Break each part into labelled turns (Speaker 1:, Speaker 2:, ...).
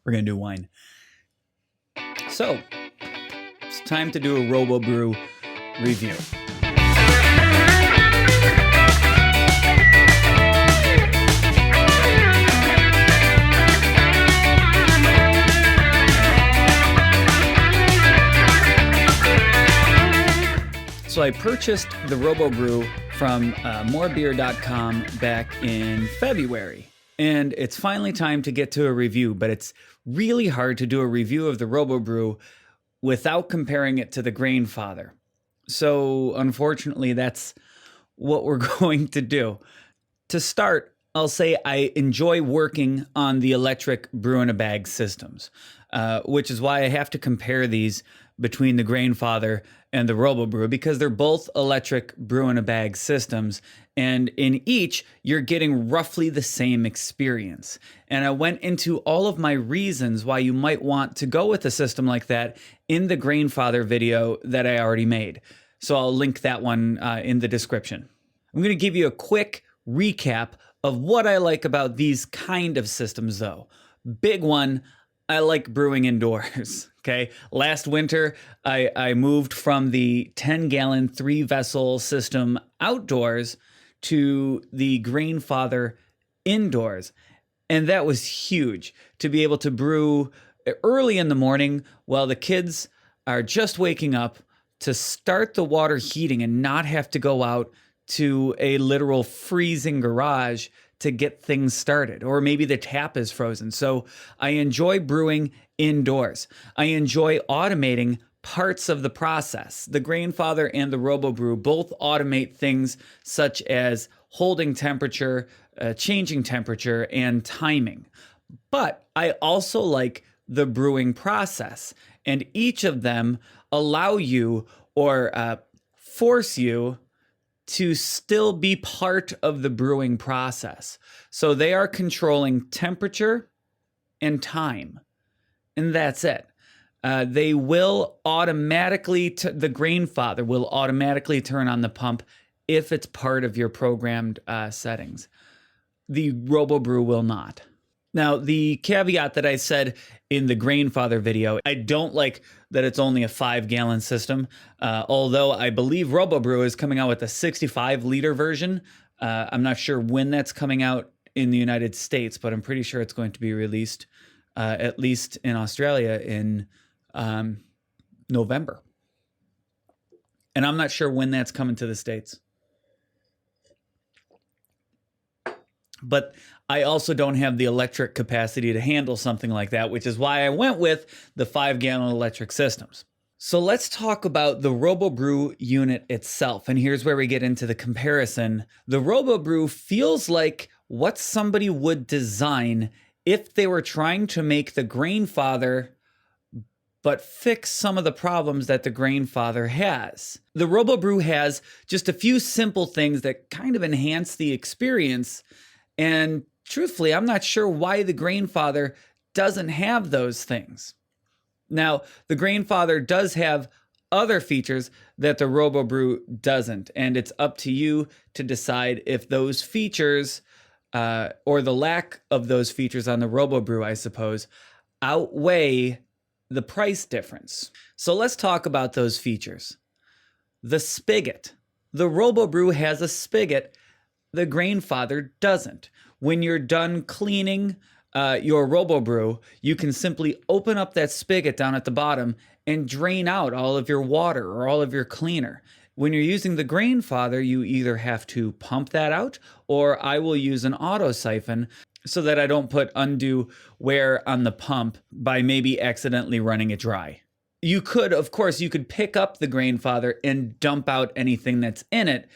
Speaker 1: We're going to do wine. So, it's time to do a Robobrew review. So I purchased the Robobrew from morebeer.com back in February. And it's finally time to get to a review, but it's really hard to do a review of the Robobrew without comparing it to the Grainfather. So unfortunately, that's what we're going to do. To start, I'll say I enjoy working on the electric brew-in-a-bag systems, which is why I have to compare these between the Grainfather and the Robobrew, because they're both electric brew-in-a-bag systems, and in each, you're getting roughly the same experience. And I went into all of my reasons why you might want to go with a system like that in the Grainfather video that I already made. So I'll link that one in the description. I'm going to give you a quick recap of what I like about these kind of systems, though. Big one, I like brewing indoors. Okay, last winter, I moved from the 10-gallon 3-vessel system outdoors to the Grainfather indoors. And that was huge, to be able to brew early in the morning while the kids are just waking up, to start the water heating and not have to go out to a literal freezing garage to get things started, or maybe the tap is frozen. So I enjoy brewing indoors. I enjoy automating parts of the process. The Grainfather and the Robobrew both automate things such as holding temperature, changing temperature, and timing. But I also like the brewing process, and each of them allow you or force you to still be part of the brewing process. So they are controlling temperature and time, and that's it. They will automatically, the Grainfather will automatically turn on the pump if it's part of your programmed settings. The Robobrew will not. Now, the caveat that I said in the Grainfather video, I don't like that it's only a 5-gallon system, although I believe Robobrew is coming out with a 65-liter version. I'm not sure when that's coming out in the United States, but I'm pretty sure it's going to be released, at least in Australia, in November. And I'm not sure when that's coming to the States. But I also don't have the electric capacity to handle something like that, which is why I went with the 5-gallon electric systems. So let's talk about the Robobrew unit itself. And here's where we get into the comparison. The Robobrew feels like what somebody would design if they were trying to make the Grainfather but fix some of the problems that the Grainfather has. The Robobrew has just a few simple things that kind of enhance the experience. And truthfully, I'm not sure why the Grainfather doesn't have those things. Now, the Grainfather does have other features that the Robobrew doesn't, and it's up to you to decide if those features, or the lack of those features on the Robobrew, I suppose, outweigh the price difference. So let's talk about those features. The spigot. The Robobrew has a spigot. The Grainfather doesn't. When you're done cleaning your Robobrew, you can simply open up that spigot down at the bottom and drain out all of your water or all of your cleaner. When you're using the Grainfather, you either have to pump that out, or I will use an auto siphon so that I don't put undue wear on the pump by maybe accidentally running it dry. You could, of course, you could pick up the Grainfather and dump out anything that's in it.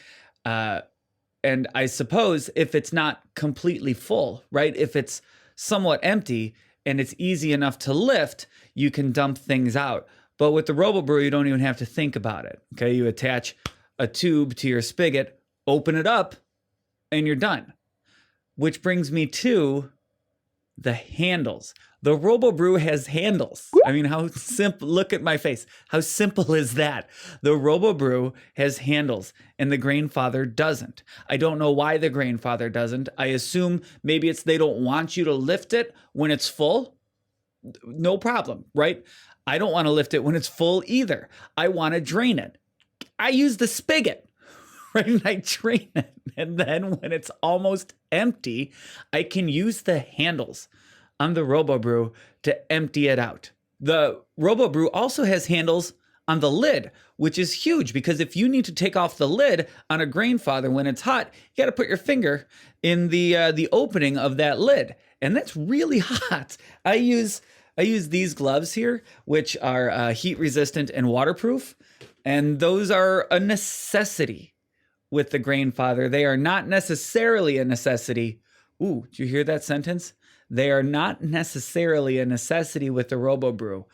Speaker 1: And I suppose if it's not completely full, right? If it's somewhat empty and it's easy enough to lift, you can dump things out. But with the Robobrew, you don't even have to think about it. Okay, you attach a tube to your spigot, open it up, and you're done. Which brings me to the handles. The Robobrew has handles. I mean, how simple, look at my face. How simple is that? The Robobrew has handles and the Grainfather doesn't. I don't know why the Grainfather doesn't. I assume maybe it's they don't want you to lift it when it's full. no problem, right? I don't want to lift it when it's full either. I want to drain it. I use the spigot, right? And I drain it. And then when it's almost empty, I can use the handles on the Robobrew to empty it out. The Robobrew also has handles on the lid, which is huge because if you need to take off the lid on a Grainfather when it's hot, you got to put your finger in the opening of that lid, and that's really hot. I use these gloves here, which are heat resistant and waterproof, and those are a necessity with the Grainfather. They are not necessarily a necessity. Ooh, did you hear that sentence? They are not necessarily a necessity with the Robobrew,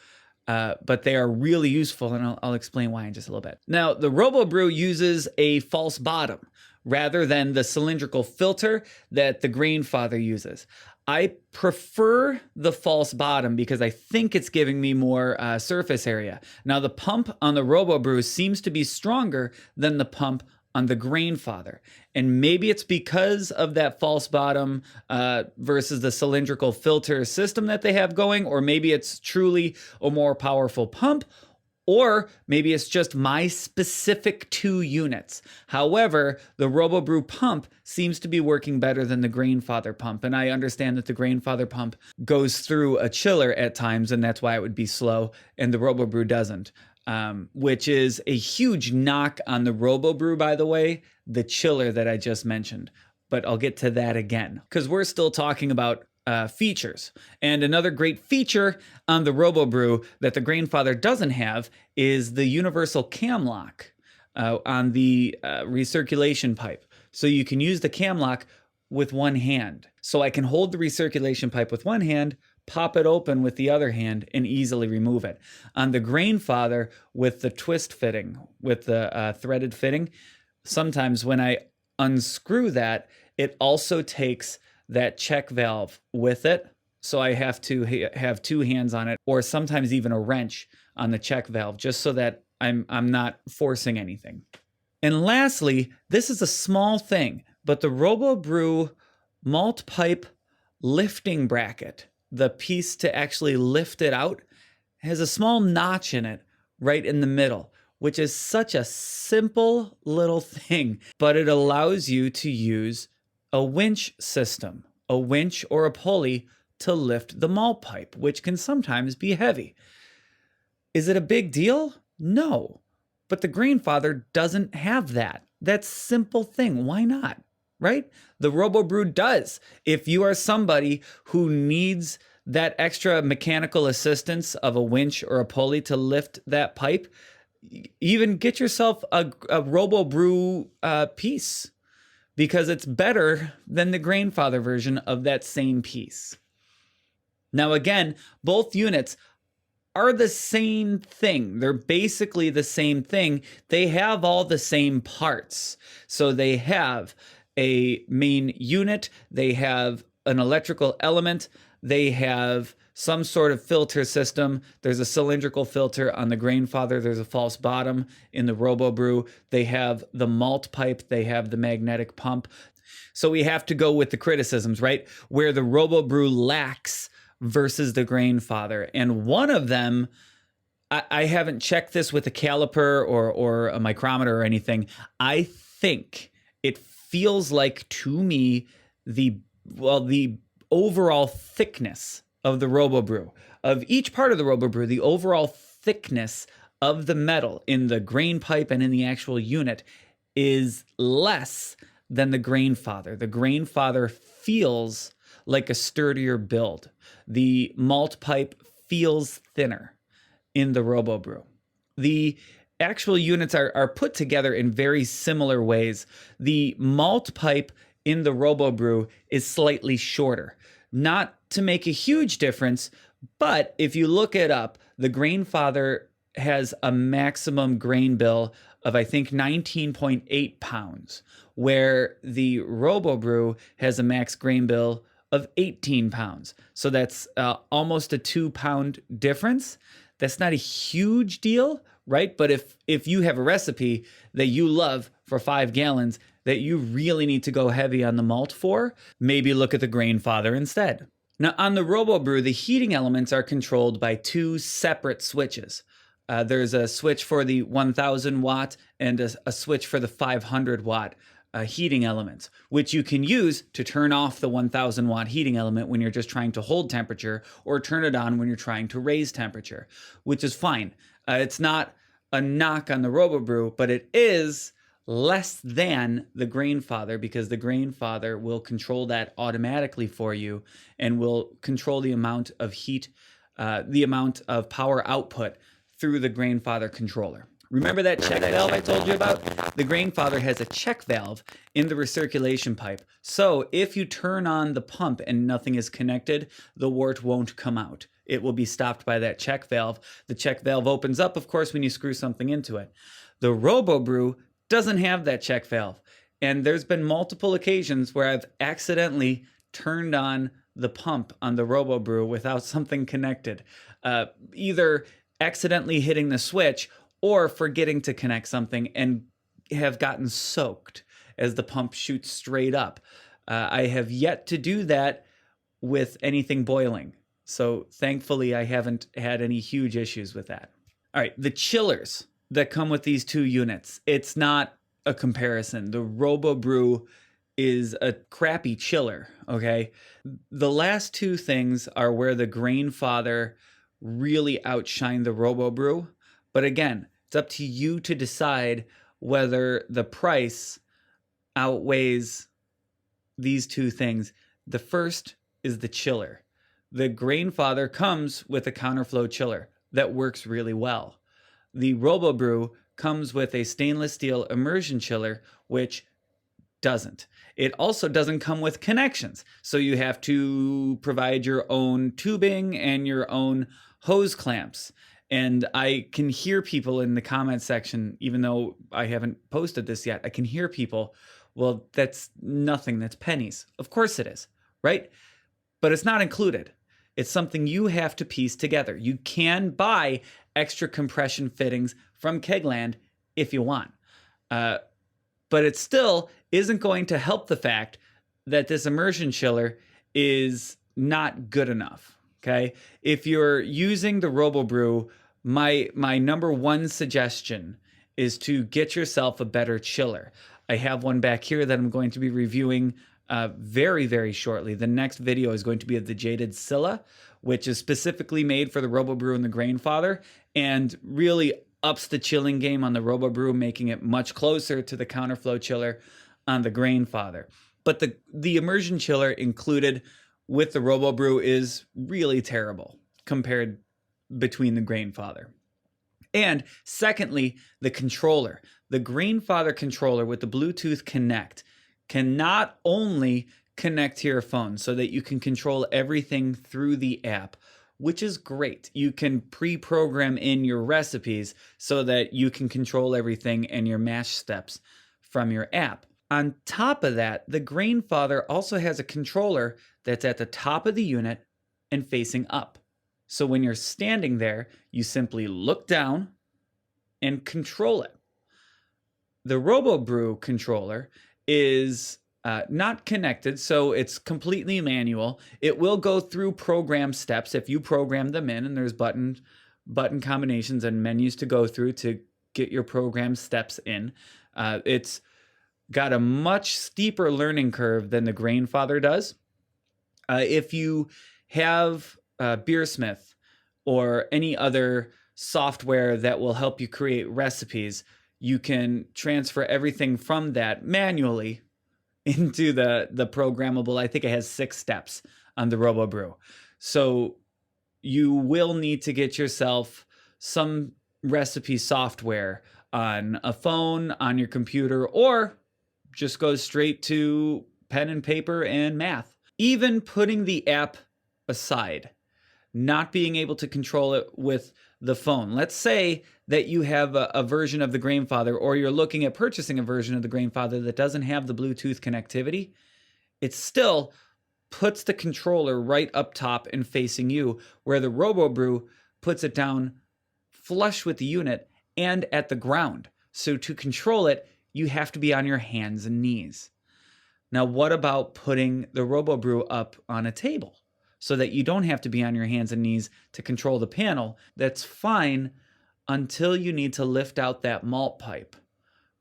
Speaker 1: but they are really useful, and I'll explain why in just a little bit. Now, the Robobrew uses a false bottom rather than the cylindrical filter that the Grainfather uses. I prefer the false bottom because I think it's giving me more surface area. Now, the pump on the Robobrew seems to be stronger than the pump on the Grainfather. And maybe it's because of that false bottom versus the cylindrical filter system that they have going, or maybe it's truly a more powerful pump, or maybe it's just my specific 2 units. However, the Robobrew pump seems to be working better than the Grainfather pump. And I understand that the Grainfather pump goes through a chiller at times, and that's why it would be slow, and the Robobrew doesn't. Which is a huge knock on the Robobrew, by the way, the chiller that I just mentioned. But I'll get to that again, because we're still talking about features. And another great feature on the Robobrew that the Grainfather doesn't have is the universal cam lock on the recirculation pipe. So you can use the cam lock with one hand. So I can hold the recirculation pipe with one hand, pop it open with the other hand, and easily remove it. On the Grainfather, with the twist fitting, with the threaded fitting, sometimes when I unscrew that, it also takes that check valve with it. So I have to have 2 hands on it, or sometimes even a wrench on the check valve, just so that I'm not forcing anything. And lastly, this is a small thing, but the Robobrew malt pipe lifting bracket, the piece to actually lift it out, has a small notch in it right in the middle, which is such a simple little thing, but it allows you to use a winch system, a winch or a pulley to lift the malt pipe, which can sometimes be heavy. Is it a big deal? No, but the Grainfather doesn't have that. That simple thing. Why not? Right? The Robobrew does. If you are somebody who needs that extra mechanical assistance of a winch or a pulley to lift that pipe, even get yourself a Robobrew piece, because it's better than the Grainfather version of that same piece. Now again, both units are the same thing. They're basically the same thing. They have all the same parts. So they have a main unit, they have an electrical element, they have some sort of filter system. There's a cylindrical filter on the Grainfather, there's a false bottom in the Robobrew, they have the malt pipe, they have the magnetic pump. So we have to go with the criticisms, right? Where the Robobrew lacks versus the Grainfather. And one of them, I haven't checked this with a caliper or a micrometer or anything. I think it feels like, to me, the overall thickness of the Robobrew, of each part of the Robobrew, the overall thickness of the metal in the grain pipe and in the actual unit is less than the Grainfather. The Grainfather feels like a sturdier build. The malt pipe feels thinner in the Robobrew. The actual units are put together in very similar ways. The malt pipe in the Robobrew is slightly shorter. Not to make a huge difference, but if you look it up, the Grainfather has a maximum grain bill of, I think, 19.8 pounds, where the Robobrew has a max grain bill of 18 pounds. So that's almost a 2-pound difference. That's not a huge deal, right? But if you have a recipe that you love for 5 gallons that you really need to go heavy on the malt for, maybe look at the Grainfather instead. Now on the Robobrew, the heating elements are controlled by two separate switches. There's a switch for the 1000 watt and a switch for the 500 watt heating elements, which you can use to turn off the 1000 watt heating element when you're just trying to hold temperature, or turn it on when you're trying to raise temperature, which is fine. It's not a knock on the Robobrew, but it is less than the Grainfather, because the Grainfather will control that automatically for you and will control the amount of heat, the amount of power output through the Grainfather controller. Remember that check valve I told you about? The Grainfather has a check valve in the recirculation pipe. So if you turn on the pump and nothing is connected, the wort won't come out. It will be stopped by that check valve. The check valve opens up, of course, when you screw something into it. The Robobrew doesn't have that check valve. And there's been multiple occasions where I've accidentally turned on the pump on the Robobrew without something connected. Either accidentally hitting the switch or forgetting to connect something, and have gotten soaked as the pump shoots straight up. I have yet to do that with anything boiling. So thankfully, I haven't had any huge issues with that. All right, the chillers that come with these two units, it's not a comparison. The Robobrew is a crappy chiller, okay? The last two things are where the Grainfather really outshine the Robobrew. But again, it's up to you to decide whether the price outweighs these two things. The first is the chiller. The Grainfather comes with a counterflow chiller that works really well. The Robobrew comes with a stainless steel immersion chiller, which doesn't. It also doesn't come with connections. So you have to provide your own tubing and your own hose clamps. And I can hear people in the comment section, even though I haven't posted this yet, I can hear people, well, that's nothing, that's pennies. Of course it is, right? But it's not included. It's something you have to piece together. You can buy extra compression fittings from Kegland if you want. But it still isn't going to help the fact that this immersion chiller is not good enough. Okay, if you're using the Robobrew, my number one suggestion is to get yourself a better chiller. I have one back here that I'm going to be reviewing very, very shortly. The next video is going to be of the Jaded Scylla, which is specifically made for the Robobrew and the Grainfather, and really ups the chilling game on the Robobrew, making it much closer to the counterflow chiller on the Grainfather. But the immersion chiller included with the Robobrew is really terrible compared between the Grainfather. And secondly, the controller. The Grainfather controller with the Bluetooth Connect can not only connect to your phone so that you can control everything through the app, which is great. You can pre-program in your recipes so that you can control everything and your mash steps from your app. On top of that, the Grainfather also has a controller that's at the top of the unit and facing up. So when you're standing there, you simply look down and control it. The Robobrew controller is not connected, so it's completely manual. It will go through program steps if you program them in, and there's button combinations and menus to go through to get your program steps in. It's got a much steeper learning curve than the Grainfather does. If you have Beersmith or any other software that will help you create recipes, you can transfer everything from that manually into the programmable. I think it has 6 steps on the Robobrew. So you will need to get yourself some recipe software on a phone, on your computer, or just go straight to pen and paper and math. Even putting the app aside, not being able to control it with the phone. Let's say that you have a version of the Grainfather, or you're looking at purchasing a version of the Grainfather that doesn't have the Bluetooth connectivity. It still puts the controller right up top and facing you, where the Robobrew puts it down flush with the unit and at the ground. So to control it, you have to be on your hands and knees. Now, what about putting the Robobrew up on a table? so that you don't have to be on your hands and knees to control the panel. That's fine until you need to lift out that malt pipe,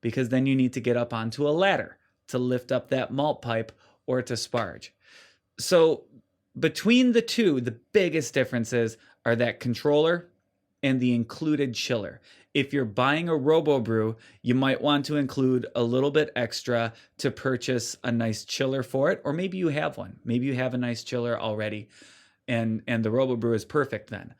Speaker 1: because then you need to get up onto a ladder to lift up that malt pipe or to sparge. So between the two, the biggest differences are that controller and the included chiller. If you're buying a Robobrew, you might want to include a little bit extra to purchase a nice chiller for it, or maybe you have one. Maybe you have a nice chiller already, and the Robobrew is perfect then.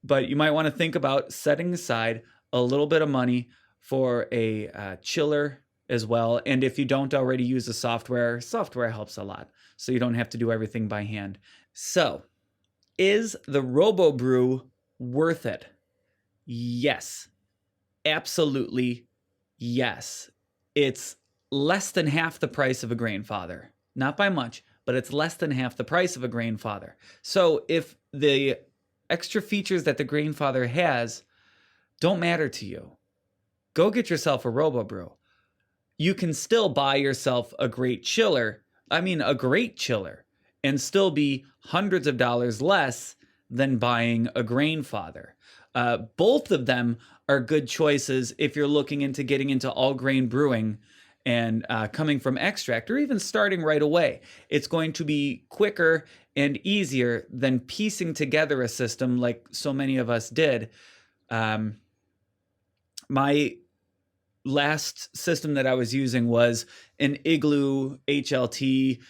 Speaker 1: But you might want to think about setting aside a little bit of money for a chiller as well. And if you don't already use the software helps a lot, so you don't have to do everything by hand. So, is the Robobrew worth it? Yes. Absolutely yes. It's less than half the price of a Grainfather. Not by much, but it's less than half the price of a Grainfather. So if the extra features that the Grainfather has don't matter to you, go get yourself a Robobrew. You can still buy yourself a great chiller, and still be hundreds of dollars less than buying a Grainfather. Both of them are good choices if you're looking into getting into all grain brewing and coming from extract, or even starting right away. It's going to be quicker and easier than piecing together a system like so many of us did. My last system that I was using was an Igloo HLT,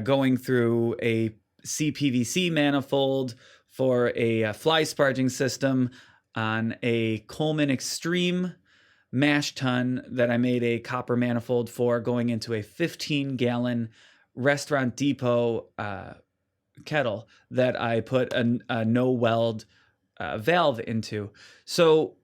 Speaker 1: going through a CPVC manifold for a fly sparging system on a Coleman Extreme mash tun that I made a copper manifold for, going into a 15-gallon Restaurant Depot kettle that I put a no-weld valve into. So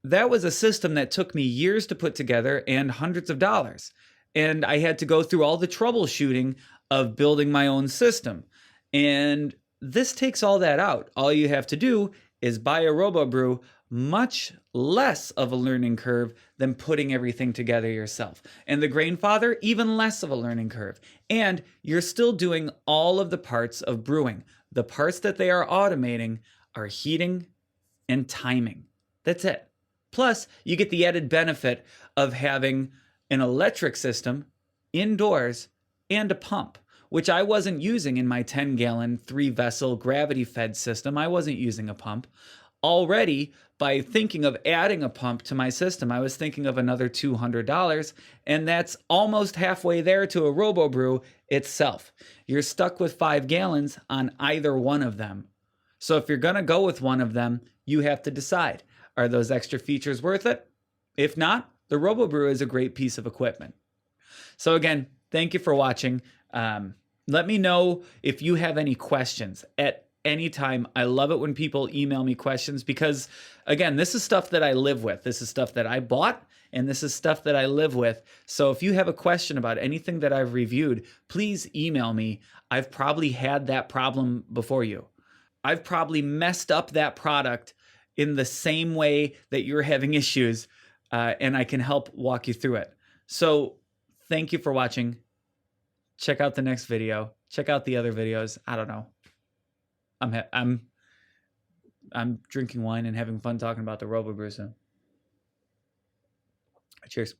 Speaker 1: that was a system that took me years to put together and hundreds of dollars. And I had to go through all the troubleshooting of building my own system. And this takes all that out. All you have to do is buy a Robobrew, much less of a learning curve than putting everything together yourself. And the Grainfather, even less of a learning curve. And you're still doing all of the parts of brewing. The parts that they are automating are heating and timing. That's it. Plus, you get the added benefit of having an electric system indoors and a pump, which I wasn't using in my 10-gallon 3-vessel gravity-fed system. I wasn't using a pump. Already, by thinking of adding a pump to my system, I was thinking of another $200, and that's almost halfway there to a Robobrew itself. You're stuck with 5 gallons on either one of them. So if you're going to go with one of them, you have to decide, are those extra features worth it? If not, the Robobrew is a great piece of equipment. So again, thank you for watching. Let me know if you have any questions at any time. I love it when people email me questions because, again, this is stuff that I live with. This is stuff that I bought, and this is stuff that I live with. So if you have a question about anything that I've reviewed, please email me. I've probably had that problem before you. I've probably messed up that product in the same way that you're having issues, and I can help walk you through it. So thank you for watching. Check out the next video. Check out the other videos. I don't know. I'm drinking wine and having fun talking about the Robobrew soon. Cheers.